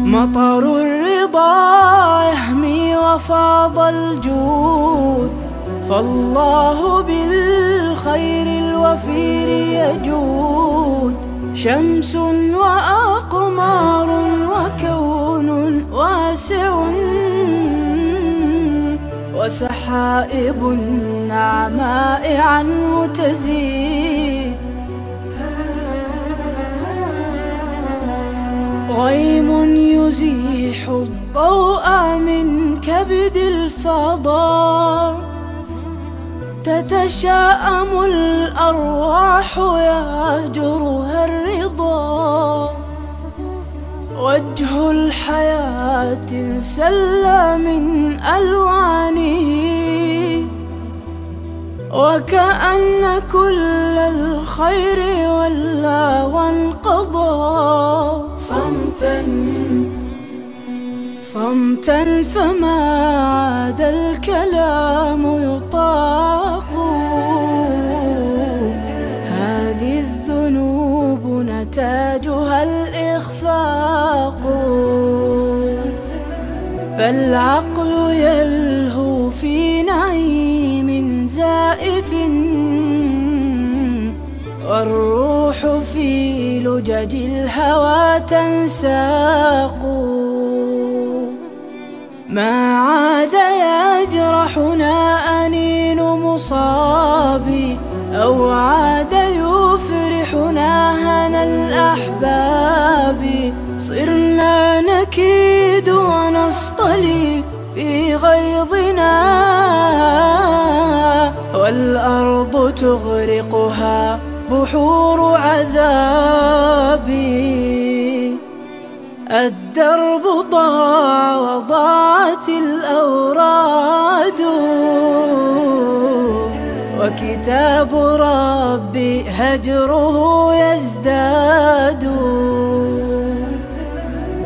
مطر الرضا يهمي وفاض الجود، فالله بالخير الوفير يجود. شمس وأقمار وكون واسع، وسحائب النعماء عنه تزيد. غيم يزيح الضوء من كبد الفضاء، تتشاءم الأرواح يهجرها الرضا. وجه الحياة انسل من ألوانه، وكأن كل الخير ولى وانقضى. صمتا فما عاد الكلام يطاق. هذه الذنوب نتاجها الإخفاق، فالعقل يلهو في نعيم زائف، والروح في لجج الهوى تنساق. ما عاد يجرحنا أنين مصاب، أو عاد يفرحنا هنا الأحباب. صرنا نكيد ونصطلي في غيظنا، والأرض تغرقها بحور عذاب. الدرب ضاع وضاعت الأوراد، وكتاب ربي هجره يزداد.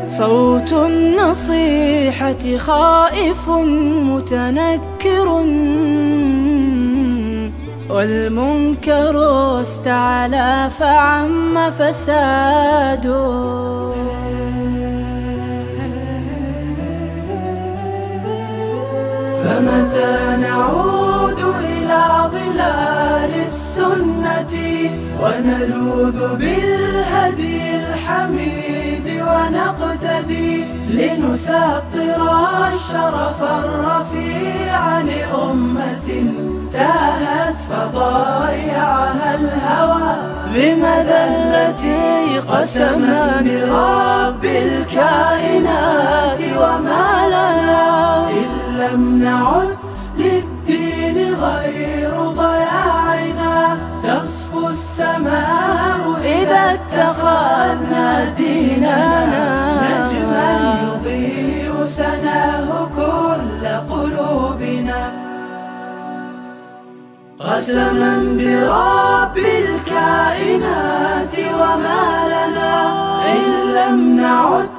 صوت النصيحة خائف متنكر، والمنكر استعلى فعم فساد. فمتى نعود إلى ظلال السنة، ونلوذ بالهدي الحميد ونقتدي، لنسطر الشرف الرفيع لأمة تاهت فضايعها الهوى بمذلتي. قسما برب الكائنات وما لنا إن لم نعد للدين غير ضياعنا. تصفو السماء إذا اتخذنا ديننا، نجما يضيء سناه كل قلوبنا. قسما برب الكائنات وما لنا إن لم نعد